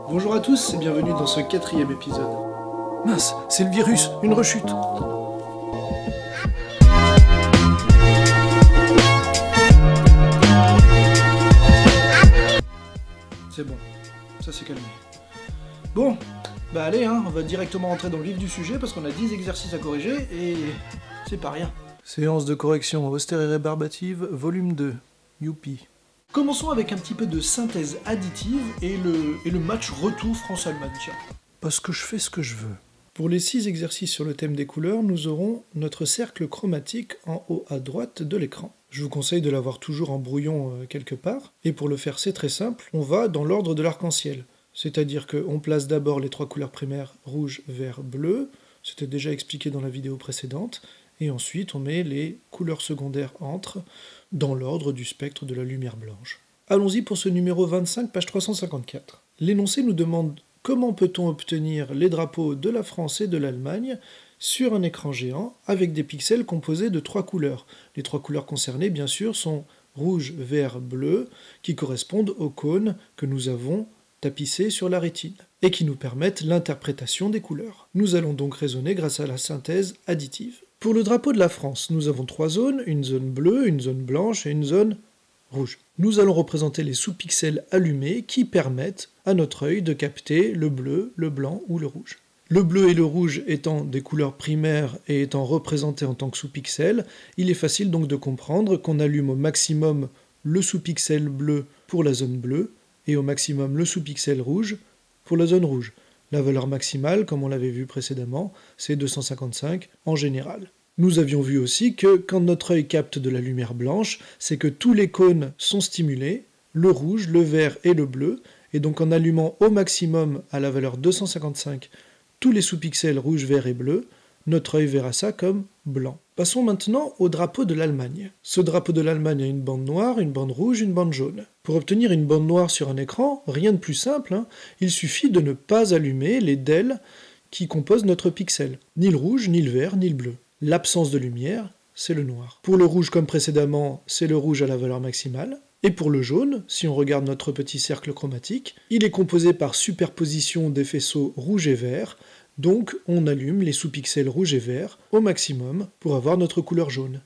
Bonjour à tous et bienvenue dans ce 4e épisode. Mince, c'est le virus, une rechute. C'est bon, ça s'est calmé. Bon, bah allez, on va directement rentrer dans le vif du sujet parce qu'on a 10 exercices à corriger et c'est pas rien. Séance de correction austère et rébarbative, volume 2. Youpi. Commençons avec un petit peu de synthèse additive et le match retour France-Allemagne, tiens. Parce que je fais ce que je veux. Pour les 6 exercices sur le thème des couleurs, nous aurons notre cercle chromatique en haut à droite de l'écran. Je vous conseille de l'avoir toujours en brouillon quelque part, et pour le faire c'est très simple, on va dans l'ordre de l'arc-en-ciel. C'est-à-dire qu'on place d'abord les 3 couleurs primaires, rouge, vert, bleu, c'était déjà expliqué dans la vidéo précédente, et ensuite on met les couleurs secondaires entre, dans l'ordre du spectre de la lumière blanche. Allons-y pour ce numéro 25, page 354. L'énoncé nous demande comment peut-on obtenir les drapeaux de la France et de l'Allemagne sur un écran géant avec des pixels composés de 3 couleurs. Les 3 couleurs concernées, bien sûr, sont rouge, vert, bleu, qui correspondent aux cônes que nous avons tapissés sur la rétine et qui nous permettent l'interprétation des couleurs. Nous allons donc raisonner grâce à la synthèse additive. Pour le drapeau de la France, nous avons 3 zones, une zone bleue, une zone blanche et une zone rouge. Nous allons représenter les sous-pixels allumés qui permettent à notre œil de capter le bleu, le blanc ou le rouge. Le bleu et le rouge étant des couleurs primaires et étant représentés en tant que sous-pixels, il est facile donc de comprendre qu'on allume au maximum le sous-pixel bleu pour la zone bleue et au maximum le sous-pixel rouge pour la zone rouge. La valeur maximale, comme on l'avait vu précédemment, c'est 255 en général. Nous avions vu aussi que quand notre œil capte de la lumière blanche, c'est que tous les cônes sont stimulés, le rouge, le vert et le bleu, et donc en allumant au maximum à la valeur 255 tous les sous-pixels rouge, vert et bleu, notre œil verra ça comme blanc. Passons maintenant au drapeau de l'Allemagne. Ce drapeau de l'Allemagne a une bande noire, une bande rouge, une bande jaune. Pour obtenir une bande noire sur un écran, rien de plus simple, il suffit de ne pas allumer les DEL qui composent notre pixel. Ni le rouge, ni le vert, ni le bleu. L'absence de lumière, c'est le noir. Pour le rouge comme précédemment, c'est le rouge à la valeur maximale. Et pour le jaune, si on regarde notre petit cercle chromatique, il est composé par superposition des faisceaux rouge et vert, donc on allume les sous-pixels rouge et vert au maximum pour avoir notre couleur jaune.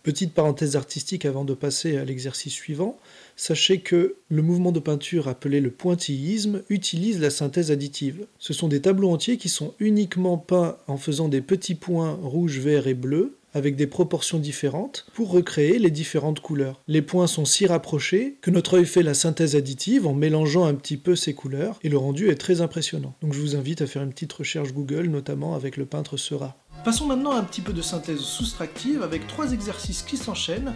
Petite parenthèse artistique avant de passer à l'exercice suivant, sachez que le mouvement de peinture appelé le pointillisme utilise la synthèse additive. Ce sont des tableaux entiers qui sont uniquement peints en faisant des petits points rouge, vert et bleu, avec des proportions différentes, pour recréer les différentes couleurs. Les points sont si rapprochés que notre œil fait la synthèse additive en mélangeant un petit peu ces couleurs, et le rendu est très impressionnant. Donc je vous invite à faire une petite recherche Google, notamment avec le peintre Seurat. Passons maintenant à un petit peu de synthèse soustractive avec 3 exercices qui s'enchaînent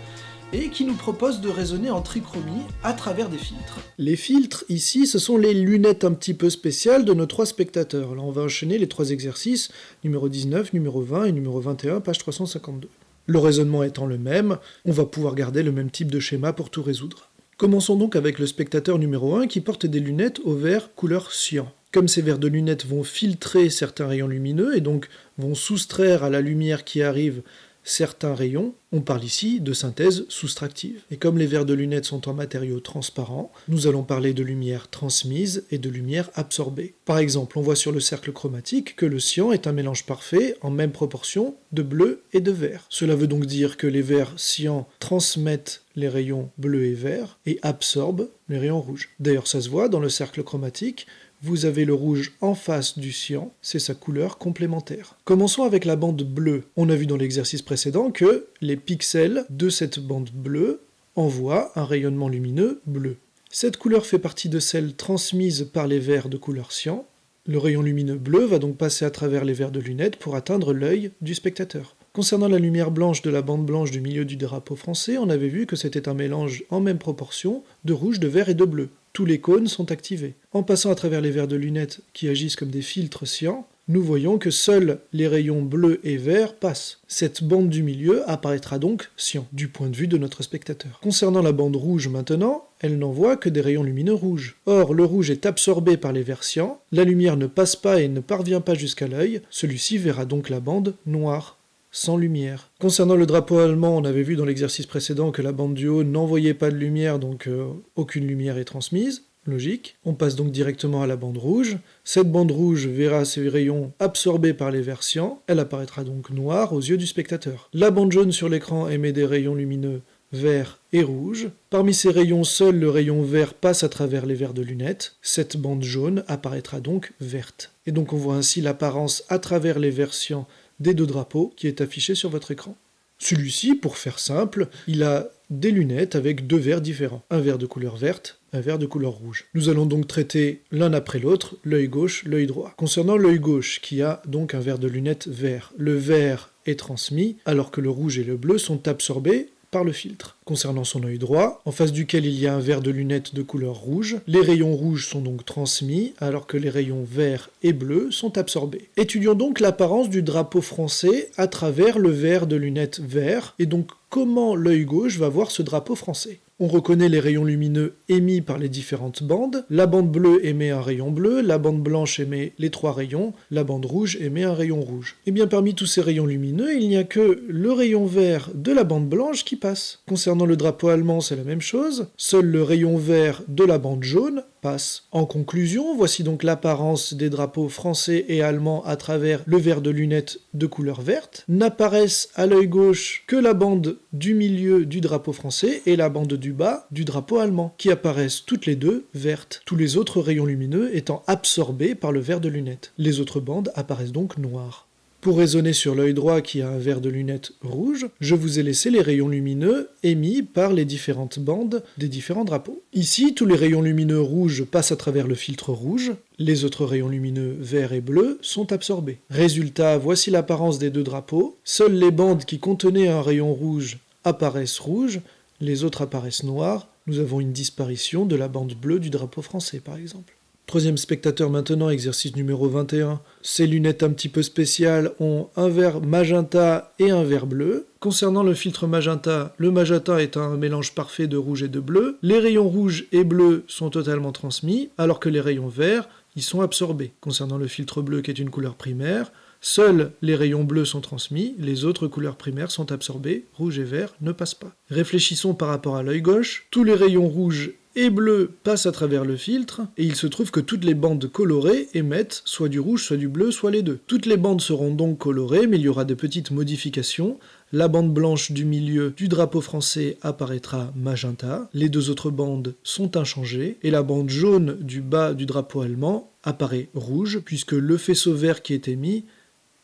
et qui nous proposent de raisonner en trichromie à travers des filtres. Les filtres, ici, ce sont les lunettes un petit peu spéciales de nos 3 spectateurs. Là, on va enchaîner les 3 exercices, numéro 19, numéro 20 et numéro 21, page 352. Le raisonnement étant le même, on va pouvoir garder le même type de schéma pour tout résoudre. Commençons donc avec le spectateur numéro 1 qui porte des lunettes au vert couleur cyan. Comme ces verres de lunettes vont filtrer certains rayons lumineux et donc vont soustraire à la lumière qui arrive certains rayons, on parle ici de synthèse soustractive. Et comme les verres de lunettes sont en matériaux transparents, nous allons parler de lumière transmise et de lumière absorbée. Par exemple, on voit sur le cercle chromatique que le cyan est un mélange parfait en même proportion de bleu et de vert. Cela veut donc dire que les verres cyan transmettent les rayons bleus et verts et absorbent les rayons rouges. D'ailleurs, ça se voit dans le cercle chromatique. Vous avez le rouge en face du cyan, c'est sa couleur complémentaire. Commençons avec la bande bleue. On a vu dans l'exercice précédent que les pixels de cette bande bleue envoient un rayonnement lumineux bleu. Cette couleur fait partie de celle transmise par les verres de couleur cyan. Le rayon lumineux bleu va donc passer à travers les verres de lunettes pour atteindre l'œil du spectateur. Concernant la lumière blanche de la bande blanche du milieu du drapeau français, on avait vu que c'était un mélange en même proportion de rouge, de vert et de bleu. Tous les cônes sont activés. En passant à travers les verres de lunettes qui agissent comme des filtres cyan, nous voyons que seuls les rayons bleus et verts passent. Cette bande du milieu apparaîtra donc cyan, du point de vue de notre spectateur. Concernant la bande rouge maintenant, elle n'envoie que des rayons lumineux rouges. Or, le rouge est absorbé par les verres cyan, la lumière ne passe pas et ne parvient pas jusqu'à l'œil, celui-ci verra donc la bande noire. sans lumière. Concernant le drapeau allemand, on avait vu dans l'exercice précédent que la bande du haut n'envoyait pas de lumière, donc aucune lumière est transmise. Logique. On passe donc directement à la bande rouge. Cette bande rouge verra ses rayons absorbés par les vers cyan. Elle apparaîtra donc noire aux yeux du spectateur. La bande jaune sur l'écran émet des rayons lumineux vert et rouge. Parmi ces rayons, seul le rayon vert passe à travers les verres de lunettes. Cette bande jaune apparaîtra donc verte. Et donc on voit ainsi l'apparence à travers les verres cyan des deux drapeaux qui est affiché sur votre écran. Celui-ci, pour faire simple, il a des lunettes avec deux verres différents. Un verre de couleur verte, un verre de couleur rouge. Nous allons donc traiter l'un après l'autre, l'œil gauche, l'œil droit. Concernant l'œil gauche, qui a donc un verre de lunettes vert, le vert est transmis, alors que le rouge et le bleu sont absorbés par le filtre. Concernant son œil droit, en face duquel il y a un verre de lunettes de couleur rouge, les rayons rouges sont donc transmis, alors que les rayons verts et bleus sont absorbés. Étudions donc l'apparence du drapeau français à travers le verre de lunettes vert, et donc comment l'œil gauche va voir ce drapeau français. On reconnaît les rayons lumineux émis par les différentes bandes. La bande bleue émet un rayon bleu, la bande blanche émet les trois rayons, la bande rouge émet un rayon rouge. Et bien parmi tous ces rayons lumineux, il n'y a que le rayon vert de la bande blanche qui passe. Concernant le drapeau allemand, c'est la même chose. Seul le rayon vert de la bande jaune passe. En conclusion, voici donc l'apparence des drapeaux français et allemands à travers le verre de lunettes de couleur verte. N'apparaissent à l'œil gauche que la bande du milieu du drapeau français et la bande du bas du drapeau allemand, qui apparaissent toutes les deux vertes, tous les autres rayons lumineux étant absorbés par le verre de lunettes. Les autres bandes apparaissent donc noires. Pour raisonner sur l'œil droit qui a un verre de lunettes rouge, je vous ai laissé les rayons lumineux émis par les différentes bandes des différents drapeaux. Ici, tous les rayons lumineux rouges passent à travers le filtre rouge, les autres rayons lumineux verts et bleus sont absorbés. Résultat, voici l'apparence des deux drapeaux. Seules les bandes qui contenaient un rayon rouge apparaissent rouges, les autres apparaissent noires. Nous avons une disparition de la bande bleue du drapeau français, par exemple. Troisième spectateur maintenant, exercice numéro 21. Ces lunettes un petit peu spéciales ont un vert magenta et un vert bleu. Concernant le filtre magenta, le magenta est un mélange parfait de rouge et de bleu. Les rayons rouges et bleus sont totalement transmis, alors que les rayons verts y sont absorbés. Concernant le filtre bleu qui est une couleur primaire, seuls les rayons bleus sont transmis, les autres couleurs primaires sont absorbées, rouge et vert ne passent pas. Réfléchissons par rapport à l'œil gauche. Tous les rayons rouges et bleu passent à travers le filtre, et il se trouve que toutes les bandes colorées émettent soit du rouge, soit du bleu, soit les deux. Toutes les bandes seront donc colorées, mais il y aura de petites modifications. La bande blanche du milieu du drapeau français apparaîtra magenta, les deux autres bandes sont inchangées, et la bande jaune du bas du drapeau allemand apparaît rouge, puisque le faisceau vert qui est émis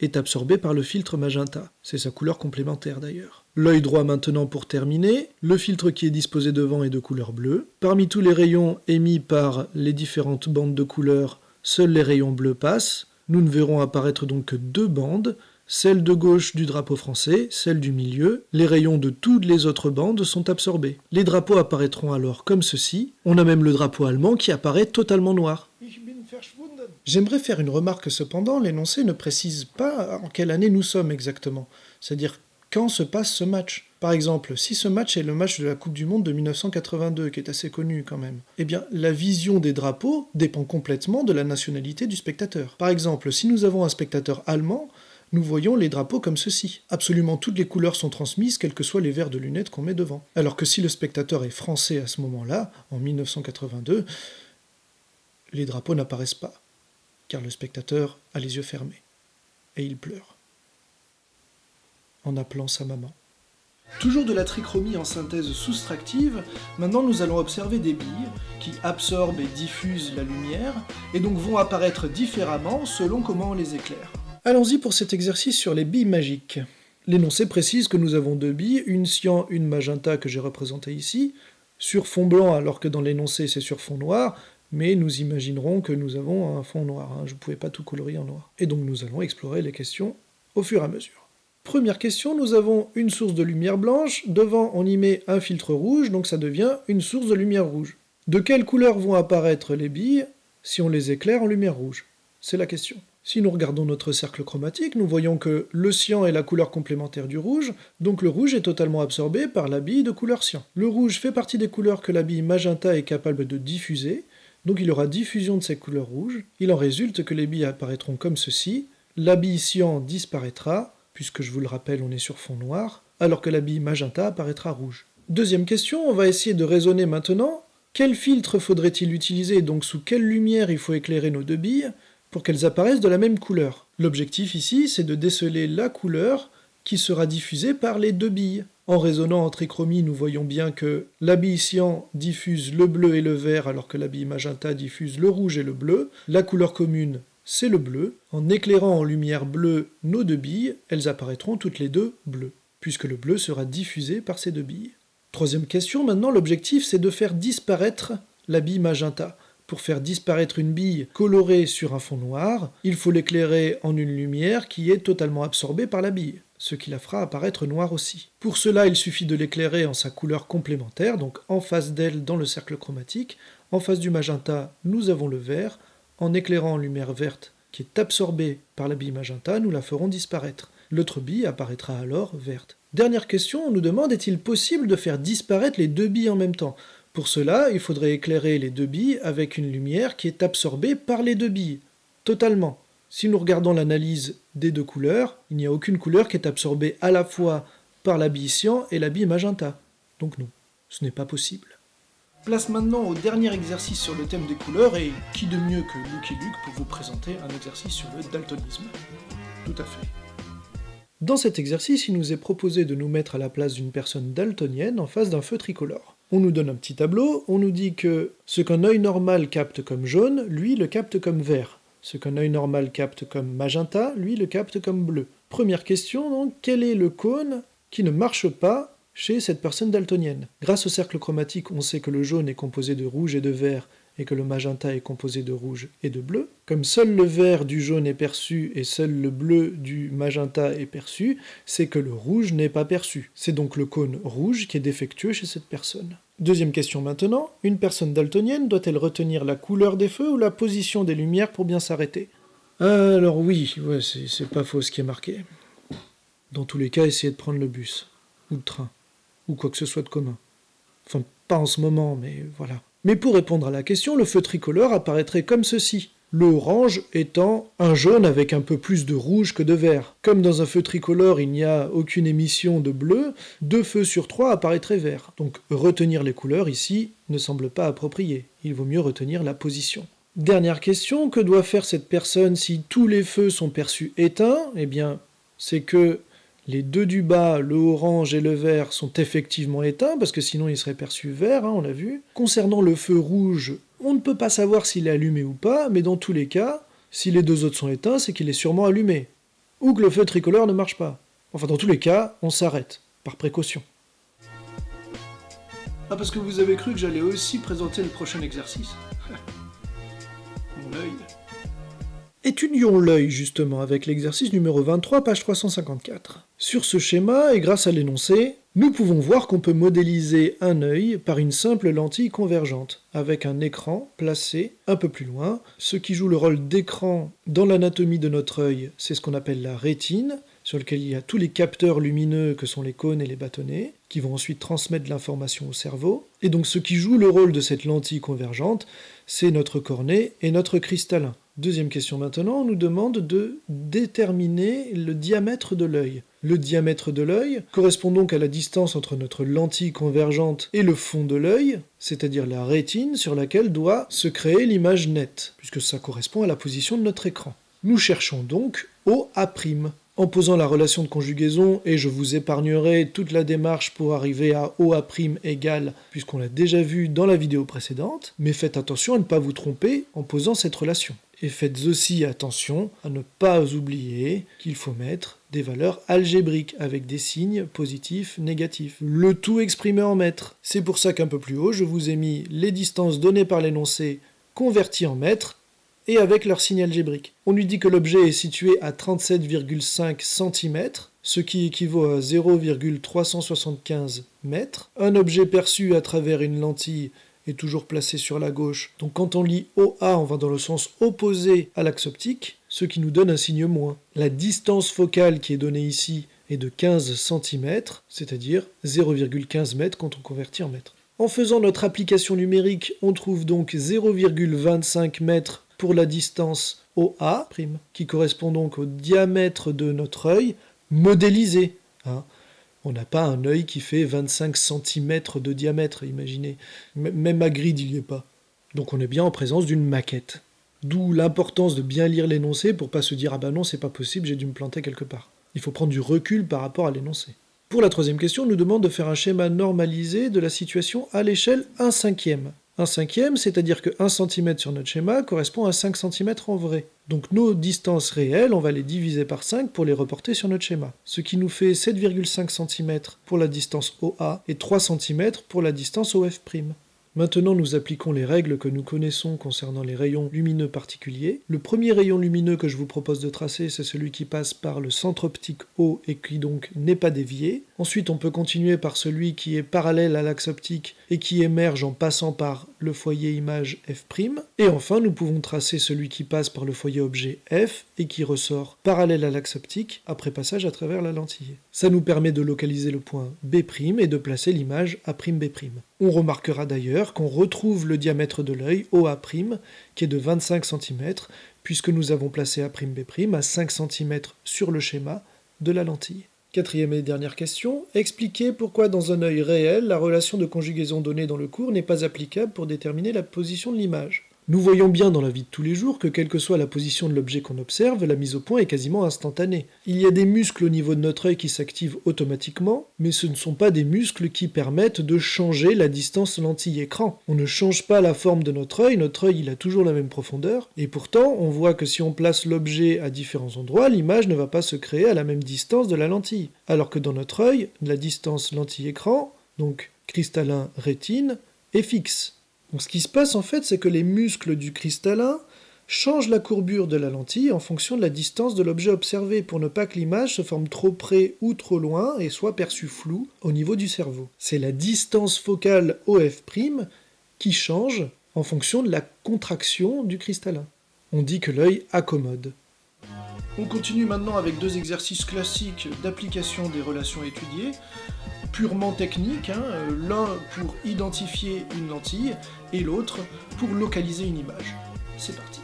est absorbé par le filtre magenta. C'est sa couleur complémentaire d'ailleurs. L'œil droit maintenant pour terminer, le filtre qui est disposé devant est de couleur bleue. Parmi tous les rayons émis par les différentes bandes de couleurs, seuls les rayons bleus passent. Nous ne verrons apparaître donc que deux bandes, celle de gauche du drapeau français, celle du milieu. Les rayons de toutes les autres bandes sont absorbés. Les drapeaux apparaîtront alors comme ceci. On a même le drapeau allemand qui apparaît totalement noir. J'aimerais faire une remarque cependant, l'énoncé ne précise pas en quelle année nous sommes exactement. C'est-à-dire quand se passe ce match. Par exemple, si ce match est le match de la Coupe du Monde de 1982, qui est assez connu quand même, eh bien la vision des drapeaux dépend complètement de la nationalité du spectateur. Par exemple, si nous avons un spectateur allemand, nous voyons les drapeaux comme ceci. Absolument toutes les couleurs sont transmises, quels que soient les verres de lunettes qu'on met devant. Alors que si le spectateur est français à ce moment-là, en 1982, les drapeaux n'apparaissent pas, car le spectateur a les yeux fermés, et il pleure, en appelant sa maman. Toujours de la trichromie en synthèse soustractive, maintenant nous allons observer des billes qui absorbent et diffusent la lumière, et donc vont apparaître différemment selon comment on les éclaire. Allons-y pour cet exercice sur les billes magiques. L'énoncé précise que nous avons deux billes, une cyan, une magenta que j'ai représentée ici, sur fond blanc alors que dans l'énoncé c'est sur fond noir, mais nous imaginerons que nous avons un fond noir, je ne pouvais pas tout colorier en noir. Et donc nous allons explorer les questions au fur et à mesure. Première question, nous avons une source de lumière blanche, devant on y met un filtre rouge, donc ça devient une source de lumière rouge. De quelle couleur vont apparaître les billes si on les éclaire en lumière rouge? C'est la question. Si nous regardons notre cercle chromatique, nous voyons que le cyan est la couleur complémentaire du rouge, donc le rouge est totalement absorbé par la bille de couleur cyan. Le rouge fait partie des couleurs que la bille magenta est capable de diffuser, donc il y aura diffusion de ces couleurs rouges. Il en résulte que les billes apparaîtront comme ceci. La bille cyan disparaîtra, puisque je vous le rappelle, on est sur fond noir, alors que la bille magenta apparaîtra rouge. Deuxième question, on va essayer de raisonner maintenant Quel filtre faudrait-il utiliser, donc sous quelle lumière il faut éclairer nos deux billes pour qu'elles apparaissent de la même couleur? L'objectif ici, c'est de déceler la couleur qui sera diffusée par les deux billes. En raisonnant en trichromie, nous voyons bien que la bille cyan diffuse le bleu et le vert alors que la bille magenta diffuse le rouge et le bleu. La couleur commune, c'est le bleu. En éclairant en lumière bleue nos deux billes, elles apparaîtront toutes les deux bleues, puisque le bleu sera diffusé par ces deux billes. Troisième question, maintenant l'objectif c'est de faire disparaître la bille magenta. Pour faire disparaître une bille colorée sur un fond noir, il faut l'éclairer en une lumière qui est totalement absorbée par la bille, ce qui la fera apparaître noire aussi. Pour cela, il suffit de l'éclairer en sa couleur complémentaire, donc en face d'elle dans le cercle chromatique. En face du magenta, nous avons le vert. En éclairant en lumière verte qui est absorbée par la bille magenta, nous la ferons disparaître. L'autre bille apparaîtra alors verte. Dernière question, on nous demande, est-il possible de faire disparaître les deux billes en même temps? Pour cela, il faudrait éclairer les deux billes avec une lumière qui est absorbée par les deux billes, totalement. Si nous regardons l'analyse des deux couleurs, il n'y a aucune couleur qui est absorbée à la fois par la bille cyan et la bille magenta. Donc non, ce n'est pas possible. Place maintenant au dernier exercice sur le thème des couleurs, et qui de mieux que Lucky Luke pour vous présenter un exercice sur le daltonisme. Tout à fait. Dans cet exercice, il nous est proposé de nous mettre à la place d'une personne daltonienne en face d'un feu tricolore. On nous donne un petit tableau, on nous dit que ce qu'un œil normal capte comme jaune, lui le capte comme vert. Ce qu'un œil normal capte comme magenta, lui le capte comme bleu. Première question donc, quel est le cône qui ne marche pas chez cette personne daltonienne? Grâce au cercle chromatique, on sait que le jaune est composé de rouge et de vert, et que le magenta est composé de rouge et de bleu. Comme seul le vert du jaune est perçu et seul le bleu du magenta est perçu, c'est que le rouge n'est pas perçu. C'est donc le cône rouge qui est défectueux chez cette personne. Deuxième question maintenant, une personne daltonienne doit-elle retenir la couleur des feux ou la position des lumières pour bien s'arrêter? Alors oui, ouais, c'est pas faux ce qui est marqué. Dans tous les cas, essayez de prendre le bus, ou le train, ou quoi que ce soit de commun. Enfin, pas en ce moment, mais voilà. Mais pour répondre à la question, le feu tricolore apparaîtrait comme ceci. Le orange étant un jaune avec un peu plus de rouge que de vert. Comme dans un feu tricolore, il n'y a aucune émission de bleu, 2 feux sur 3 apparaîtraient verts. Donc retenir les couleurs ici ne semble pas approprié. Il vaut mieux retenir la position. Dernière question, que doit faire cette personne si tous les feux sont perçus éteints? Eh bien, c'est que les deux du bas, le orange et le vert, sont effectivement éteints, parce que sinon il serait perçu vert, on l'a vu. Concernant le feu rouge, on ne peut pas savoir s'il est allumé ou pas, mais dans tous les cas, si les deux autres sont éteints, c'est qu'il est sûrement allumé. Ou que le feu tricolore ne marche pas. Enfin, dans tous les cas, on s'arrête, par précaution. Ah, parce que vous avez cru que j'allais aussi présenter le prochain exercice. Mon œil. Étudions l'œil justement avec l'exercice numéro 23, page 354. Sur ce schéma, et grâce à l'énoncé, nous pouvons voir qu'on peut modéliser un œil par une simple lentille convergente, avec un écran placé un peu plus loin. Ce qui joue le rôle d'écran dans l'anatomie de notre œil, c'est ce qu'on appelle la rétine, sur lequel il y a tous les capteurs lumineux que sont les cônes et les bâtonnets, qui vont ensuite transmettre l'information au cerveau. Et donc ce qui joue le rôle de cette lentille convergente, c'est notre cornée et notre cristallin. Deuxième question maintenant, on nous demande de déterminer le diamètre de l'œil. Le diamètre de l'œil correspond donc à la distance entre notre lentille convergente et le fond de l'œil, c'est-à-dire la rétine sur laquelle doit se créer l'image nette, puisque ça correspond à la position de notre écran. Nous cherchons donc OA'. En posant la relation de conjugaison, et je vous épargnerai toute la démarche pour arriver à OA' égale, puisqu'on l'a déjà vu dans la vidéo précédente, mais faites attention à ne pas vous tromper en posant cette relation. Et faites aussi attention à ne pas oublier qu'il faut mettre des valeurs algébriques avec des signes positifs, négatifs. Le tout exprimé en mètres. C'est pour ça qu'un peu plus haut, je vous ai mis les distances données par l'énoncé converties en mètres et avec leur signe algébrique. On lui dit que l'objet est situé à 37,5 cm, ce qui équivaut à 0,375 mètres. Un objet perçu à travers une lentille est toujours placé sur la gauche. Donc quand on lit OA, on va dans le sens opposé à l'axe optique, ce qui nous donne un signe moins. La distance focale qui est donnée ici est de 15 cm, c'est-à-dire 0,15 mètres quand on convertit en mètres. En faisant notre application numérique, on trouve donc 0,25 mètres pour la distance OA', qui correspond donc au diamètre de notre œil modélisé. On n'a pas un œil qui fait 25 cm de diamètre, imaginez. Même à grid, il n'y est pas. Donc on est bien en présence d'une maquette. D'où l'importance de bien lire l'énoncé pour pas se dire « Ah bah non, c'est pas possible, j'ai dû me planter quelque part ». Il faut prendre du recul par rapport à l'énoncé. Pour la troisième question, on nous demande de faire un schéma normalisé de la situation à l'échelle 1/5. 1/5, c'est-à-dire que 1 cm sur notre schéma correspond à 5 cm en vrai. Donc nos distances réelles, on va les diviser par 5 pour les reporter sur notre schéma. Ce qui nous fait 7,5 cm pour la distance OA et 3 cm pour la distance OF'. Maintenant, nous appliquons les règles que nous connaissons concernant les rayons lumineux particuliers. Le premier rayon lumineux que je vous propose de tracer, c'est celui qui passe par le centre optique O et qui donc n'est pas dévié. Ensuite, on peut continuer par celui qui est parallèle à l'axe optique et qui émerge en passant par le foyer image F'. Et enfin, nous pouvons tracer celui qui passe par le foyer objet F et qui ressort parallèle à l'axe optique après passage à travers la lentille. Ça nous permet de localiser le point B' et de placer l'image A'B'. On remarquera d'ailleurs qu'on retrouve le diamètre de l'œil OA', qui est de 25 cm, puisque nous avons placé A'B' à 5 cm sur le schéma de la lentille. Quatrième et dernière question, expliquez pourquoi dans un œil réel, la relation de conjugaison donnée dans le cours n'est pas applicable pour déterminer la position de l'image. Nous voyons bien dans la vie de tous les jours que quelle que soit la position de l'objet qu'on observe, la mise au point est quasiment instantanée. Il y a des muscles au niveau de notre œil qui s'activent automatiquement, mais ce ne sont pas des muscles qui permettent de changer la distance lentille-écran. On ne change pas la forme de notre œil il a toujours la même profondeur, et pourtant on voit que si on place l'objet à différents endroits, l'image ne va pas se créer à la même distance de la lentille. Alors que dans notre œil, la distance lentille-écran, donc cristallin rétine, est fixe. Donc ce qui se passe en fait, c'est que les muscles du cristallin changent la courbure de la lentille en fonction de la distance de l'objet observé pour ne pas que l'image se forme trop près ou trop loin et soit perçue floue au niveau du cerveau. C'est la distance focale OF' qui change en fonction de la contraction du cristallin. On dit que l'œil accommode. On continue maintenant avec deux exercices classiques d'application des relations étudiées, purement techniques, l'un pour identifier une lentille et l'autre pour localiser une image. C'est parti.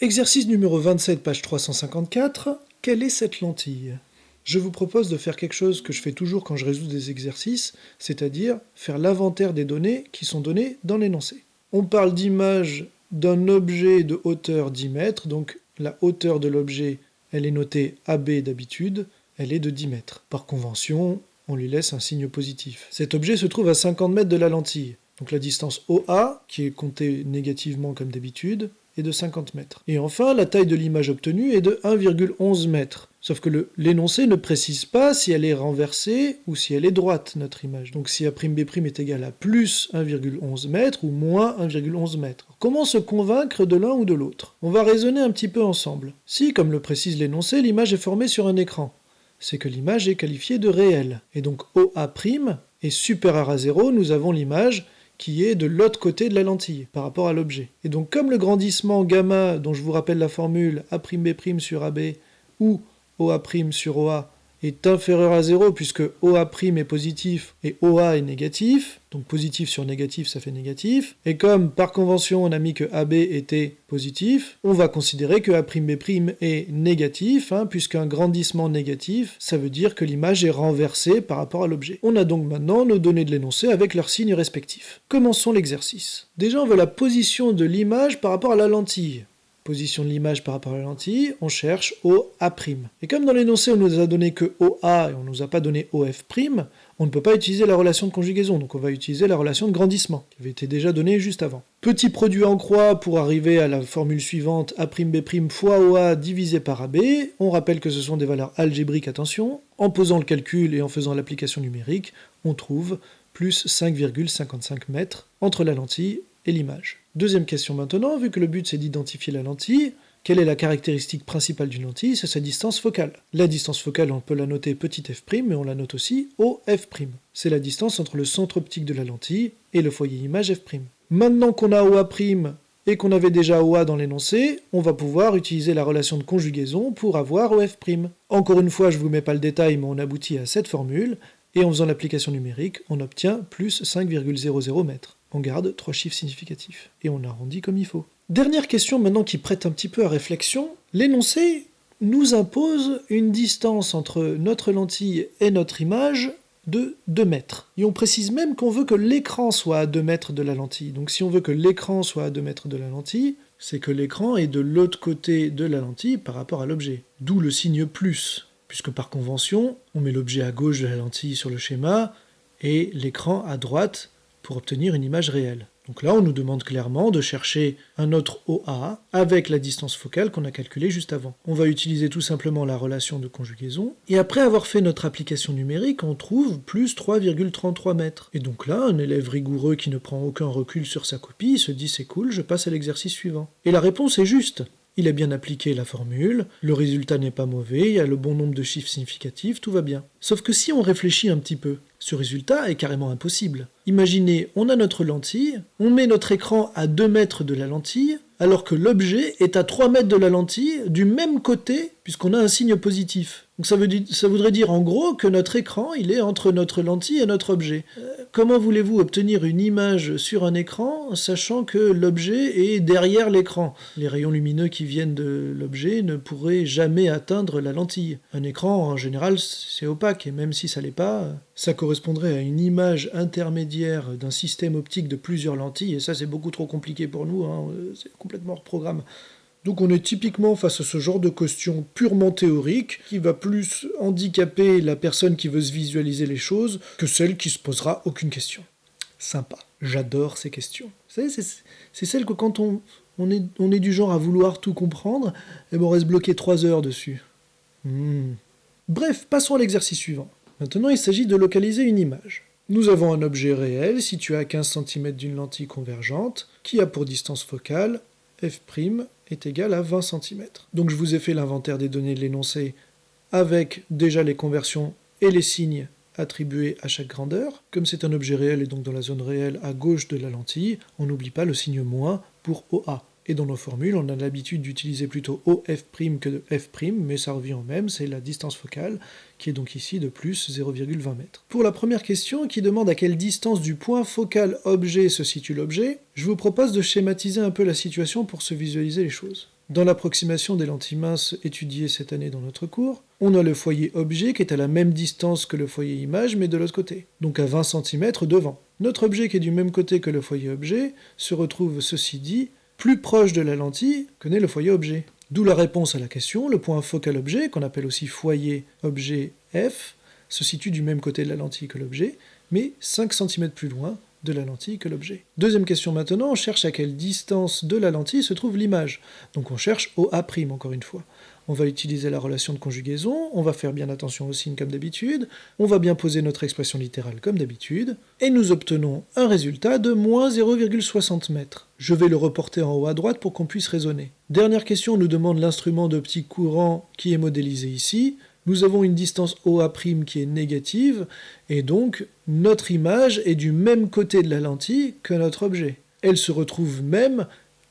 Exercice numéro 27, page 354. Quelle est cette lentille ? Je vous propose de faire quelque chose que je fais toujours quand je résous des exercices, c'est-à-dire faire l'inventaire des données qui sont données dans l'énoncé. On parle d'image d'un objet de hauteur 10 mètres, donc la hauteur de l'objet, elle est notée AB d'habitude, elle est de 10 mètres. Par convention, on lui laisse un signe positif. Cet objet se trouve à 50 mètres de la lentille. Donc la distance OA, qui est comptée négativement comme d'habitude, est de 50 mètres. Et enfin, la taille de l'image obtenue est de 1,11 mètres. Sauf que l'énoncé ne précise pas si elle est renversée ou si elle est droite, notre image. Donc si A'B' est égal à plus 1,11 mètres ou moins 1,11 mètres. Comment se convaincre de l'un ou de l'autre ? On va raisonner un petit peu ensemble. Si, comme le précise l'énoncé, l'image est formée sur un écran, c'est que l'image est qualifiée de réelle. Et donc OA' est supérieur à 0, nous avons l'image qui est de l'autre côté de la lentille, par rapport à l'objet. Et donc comme le grandissement gamma, dont je vous rappelle la formule A'B' sur AB, ou OA' sur OA, est inférieur à 0, puisque OA' est positif et OA est négatif, donc positif sur négatif, ça fait négatif, et comme par convention on a mis que AB était positif, on va considérer que A'B' est négatif, puisqu'un grandissement négatif, ça veut dire que l'image est renversée par rapport à l'objet. On a donc maintenant nos données de l'énoncé avec leurs signes respectifs. Commençons l'exercice. Déjà on veut la position de l'image par rapport à la lentille. Position de l'image par rapport à la lentille, on cherche OA'. Et comme dans l'énoncé on nous a donné que OA et on nous a pas donné OF', on ne peut pas utiliser la relation de conjugaison, donc on va utiliser la relation de grandissement, qui avait été déjà donnée juste avant. Petit produit en croix pour arriver à la formule suivante, A'B' fois OA divisé par AB, on rappelle que ce sont des valeurs algébriques, attention, en posant le calcul et en faisant l'application numérique, on trouve plus 5,55 mètres entre la lentille et l'image. Deuxième question maintenant, vu que le but c'est d'identifier la lentille, quelle est la caractéristique principale d'une lentille ? C'est sa distance focale. La distance focale, on peut la noter petit f', mais on la note aussi OF'. C'est la distance entre le centre optique de la lentille et le foyer image f'. Maintenant qu'on a OA' et qu'on avait déjà OA dans l'énoncé, on va pouvoir utiliser la relation de conjugaison pour avoir OF'. Encore une fois, je ne vous mets pas le détail, mais on aboutit à cette formule, et en faisant l'application numérique, on obtient plus 5,00 mètres. On garde 3 chiffres significatifs, et on arrondit comme il faut. Dernière question maintenant qui prête un petit peu à réflexion. L'énoncé nous impose une distance entre notre lentille et notre image de 2 mètres. Et on précise même qu'on veut que l'écran soit à 2 mètres de la lentille. Donc si on veut que l'écran soit à 2 mètres de la lentille, c'est que l'écran est de l'autre côté de la lentille par rapport à l'objet. D'où le signe plus, puisque par convention, on met l'objet à gauche de la lentille sur le schéma et l'écran à droite pour obtenir une image réelle. Donc là, on nous demande clairement de chercher un autre OA avec la distance focale qu'on a calculée juste avant. On va utiliser tout simplement la relation de conjugaison, et après avoir fait notre application numérique, on trouve plus 3,33 mètres. Et donc là, un élève rigoureux qui ne prend aucun recul sur sa copie se dit c'est cool, je passe à l'exercice suivant. Et la réponse est juste. Il a bien appliqué la formule, le résultat n'est pas mauvais, il y a le bon nombre de chiffres significatifs, tout va bien. Sauf que si on réfléchit un petit peu, ce résultat est carrément impossible. Imaginez, on a notre lentille, on met notre écran à 2 mètres de la lentille, alors que l'objet est à 3 mètres de la lentille, du même côté, puisqu'on a un signe positif. Donc ça voudrait dire en gros que notre écran, il est entre notre lentille et notre objet. Comment voulez-vous obtenir une image sur un écran, sachant que l'objet est derrière l'écran ? Les rayons lumineux qui viennent de l'objet ne pourraient jamais atteindre la lentille. Un écran, en général, c'est opaque, et même si ça l'est pas, ça correspondrait à une image intermédiaire d'un système optique de plusieurs lentilles, et ça c'est beaucoup trop compliqué pour nous, c'est complètement hors programme. Donc on est typiquement face à ce genre de question purement théorique qui va plus handicaper la personne qui veut se visualiser les choses que celle qui se posera aucune question. Sympa, j'adore ces questions. Vous savez, c'est celle que quand on est du genre à vouloir tout comprendre, et on reste bloqué 3 heures dessus. Bref, passons à l'exercice suivant. Maintenant il s'agit de localiser une image. Nous avons un objet réel situé à 15 cm d'une lentille convergente qui a pour distance focale f' est égal à 20 cm. Donc je vous ai fait l'inventaire des données de l'énoncé avec déjà les conversions et les signes attribués à chaque grandeur. Comme c'est un objet réel et donc dans la zone réelle à gauche de la lentille, on n'oublie pas le signe moins pour OA. Et dans nos formules, on a l'habitude d'utiliser plutôt OF' que de F', mais ça revient au même, c'est la distance focale, qui est donc ici de plus 0,20 m. Pour la première question, qui demande à quelle distance du point focal objet se situe l'objet, je vous propose de schématiser un peu la situation pour se visualiser les choses. Dans l'approximation des lentilles minces étudiée cette année dans notre cours, on a le foyer objet qui est à la même distance que le foyer image, mais de l'autre côté, donc à 20 cm devant. Notre objet qui est du même côté que le foyer objet se retrouve, ceci dit, plus proche de la lentille que n'est le foyer objet. D'où la réponse à la question, le point focal objet, qu'on appelle aussi foyer objet F, se situe du même côté de la lentille que l'objet, mais 5 cm plus loin de la lentille que l'objet. Deuxième question maintenant, on cherche à quelle distance de la lentille se trouve l'image. Donc on cherche OA' encore une fois. On va utiliser la relation de conjugaison, on va faire bien attention aux signes comme d'habitude, on va bien poser notre expression littérale comme d'habitude, et nous obtenons un résultat de moins 0,60 m. Je vais le reporter en haut à droite pour qu'on puisse raisonner. Dernière question, on nous demande l'instrument d'optique courant qui est modélisé ici. Nous avons une distance OA' qui est négative, et donc notre image est du même côté de la lentille que notre objet. Elle se retrouve même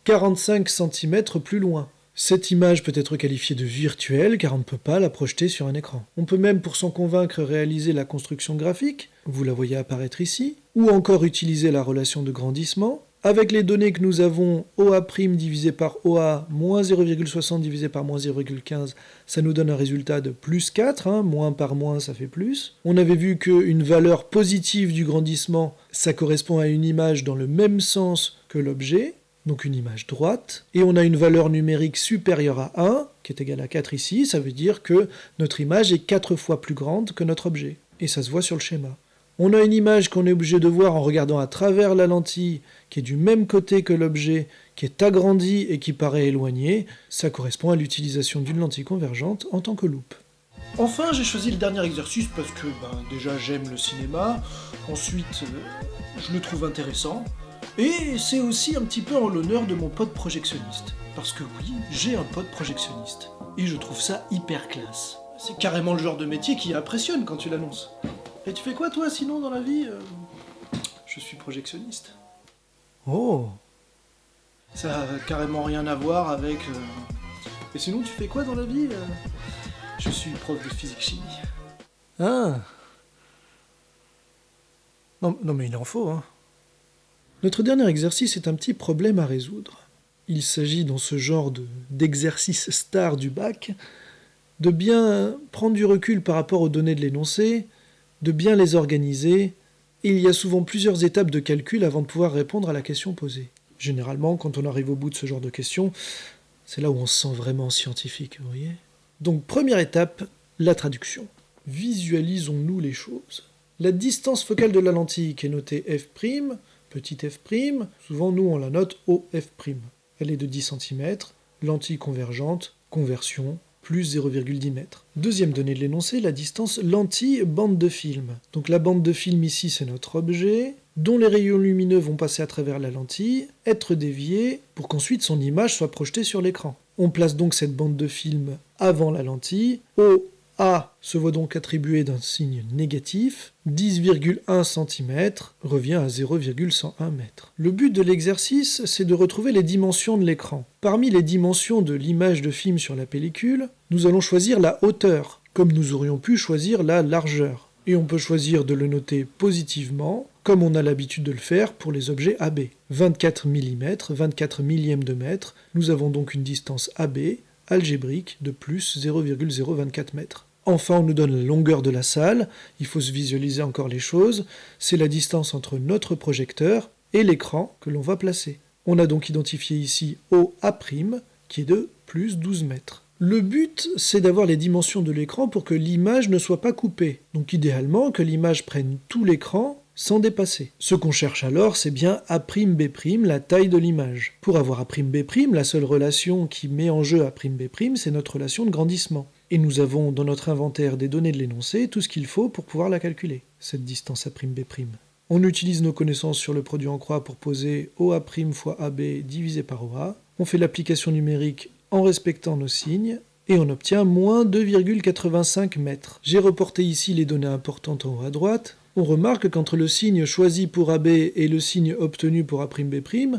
45 cm plus loin. Cette image peut être qualifiée de virtuelle car on ne peut pas la projeter sur un écran. On peut même pour s'en convaincre réaliser la construction graphique, vous la voyez apparaître ici, ou encore utiliser la relation de grandissement. Avec les données que nous avons, OA' divisé par OA, moins 0,60 divisé par moins 0,15, ça nous donne un résultat de plus 4, moins par moins ça fait plus. On avait vu qu'une valeur positive du grandissement, ça correspond à une image dans le même sens que l'objet, donc une image droite, et on a une valeur numérique supérieure à 1, qui est égale à 4 ici, ça veut dire que notre image est 4 fois plus grande que notre objet, et ça se voit sur le schéma. On a une image qu'on est obligé de voir en regardant à travers la lentille, qui est du même côté que l'objet, qui est agrandie et qui paraît éloignée, ça correspond à l'utilisation d'une lentille convergente en tant que loupe. Enfin, j'ai choisi le dernier exercice parce que déjà j'aime le cinéma, ensuite je le trouve intéressant, et c'est aussi un petit peu en l'honneur de mon pote projectionniste. Parce que oui, j'ai un pote projectionniste. Et je trouve ça hyper classe. C'est carrément le genre de métier qui impressionne quand tu l'annonces. Et tu fais quoi toi sinon dans la vie Je suis projectionniste. Oh, Ça a carrément rien à voir avec... Et sinon tu fais quoi dans la vie Je suis prof de physique-chimie. ah. Non mais il en faut, hein. Notre dernier exercice est un petit problème à résoudre. Il s'agit dans ce genre d'exercice star du bac de bien prendre du recul par rapport aux données de l'énoncé, de bien les organiser, et il y a souvent plusieurs étapes de calcul avant de pouvoir répondre à la question posée. Généralement, quand on arrive au bout de ce genre de questions, c'est là où on se sent vraiment scientifique, vous voyez ? Donc, première étape, la traduction. Visualisons-nous les choses. La distance focale de la lentille qui est notée f', petit f', souvent nous on la note OF'. Elle est de 10 cm, lentille convergente, conversion, plus 0,10 m. Deuxième donnée de l'énoncé, la distance lentille-bande de film. Donc la bande de film ici c'est notre objet, dont les rayons lumineux vont passer à travers la lentille, être déviés pour qu'ensuite son image soit projetée sur l'écran. On place donc cette bande de film avant la lentille, A se voit donc attribué d'un signe négatif, 10,1 cm revient à 0,101 m. Le but de l'exercice, c'est de retrouver les dimensions de l'écran. Parmi les dimensions de l'image de film sur la pellicule, nous allons choisir la hauteur, comme nous aurions pu choisir la largeur. Et on peut choisir de le noter positivement, comme on a l'habitude de le faire pour les objets AB. 24 mm, 24 millièmes de mètre, nous avons donc une distance AB, algébrique, de plus 0,024 m. Enfin, on nous donne la longueur de la salle, il faut se visualiser encore les choses, c'est la distance entre notre projecteur et l'écran que l'on va placer. On a donc identifié ici OA', qui est de plus 12 mètres. Le but, c'est d'avoir les dimensions de l'écran pour que l'image ne soit pas coupée, donc idéalement que l'image prenne tout l'écran sans dépasser. Ce qu'on cherche alors, c'est bien A'B', la taille de l'image. Pour avoir A'B', la seule relation qui met en jeu A'B', c'est notre relation de grandissement. Et nous avons dans notre inventaire des données de l'énoncé tout ce qu'il faut pour pouvoir la calculer, cette distance A'B'. On utilise nos connaissances sur le produit en croix pour poser OA' fois AB divisé par OA. On fait l'application numérique en respectant nos signes, et on obtient moins 2,85 mètres. J'ai reporté ici les données importantes en haut à droite. On remarque qu'entre le signe choisi pour AB et le signe obtenu pour A'B',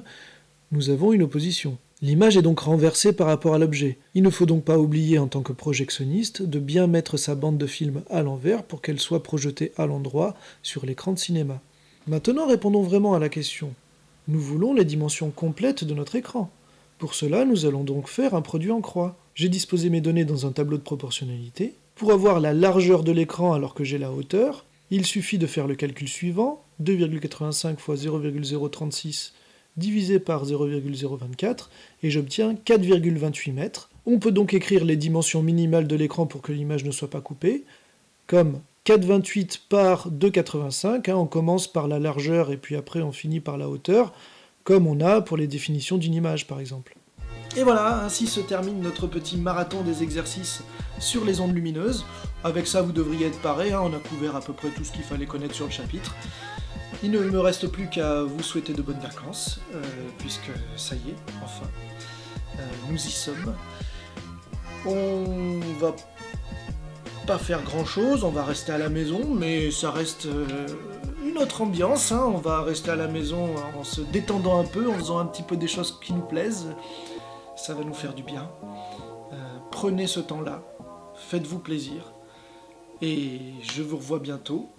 nous avons une opposition. L'image est donc renversée par rapport à l'objet. Il ne faut donc pas oublier en tant que projectionniste de bien mettre sa bande de film à l'envers pour qu'elle soit projetée à l'endroit sur l'écran de cinéma. Maintenant, répondons vraiment à la question. Nous voulons les dimensions complètes de notre écran. Pour cela, nous allons donc faire un produit en croix. J'ai disposé mes données dans un tableau de proportionnalité. Pour avoir la largeur de l'écran alors que j'ai la hauteur, il suffit de faire le calcul suivant, 2,85 fois 0,036 divisé par 0,024, et j'obtiens 4,28 mètres. On peut donc écrire les dimensions minimales de l'écran pour que l'image ne soit pas coupée, comme 4,28 par 2,85, on commence par la largeur et puis après on finit par la hauteur, comme on a pour les définitions d'une image par exemple. Et voilà, ainsi se termine notre petit marathon des exercices sur les ondes lumineuses. Avec ça, vous devriez être parés, on a couvert à peu près tout ce qu'il fallait connaître sur le chapitre. Il ne me reste plus qu'à vous souhaiter de bonnes vacances, puisque ça y est, enfin, nous y sommes. On va pas faire grand chose, on va rester à la maison, mais ça reste une autre ambiance, on va rester à la maison en se détendant un peu, en faisant un petit peu des choses qui nous plaisent, ça va nous faire du bien. Prenez ce temps-là, faites-vous plaisir, et je vous revois bientôt.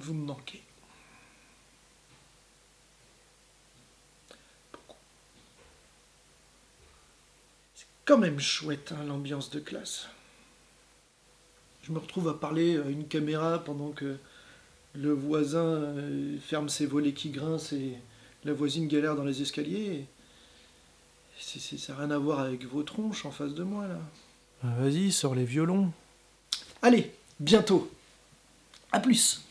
Vous me manquez. Beaucoup. C'est quand même chouette, l'ambiance de classe. Je me retrouve à parler à une caméra pendant que le voisin ferme ses volets qui grincent et la voisine galère dans les escaliers. Ça n'a rien à voir avec vos tronches en face de moi, là. Vas-y, sors les violons. Allez, bientôt. À plus.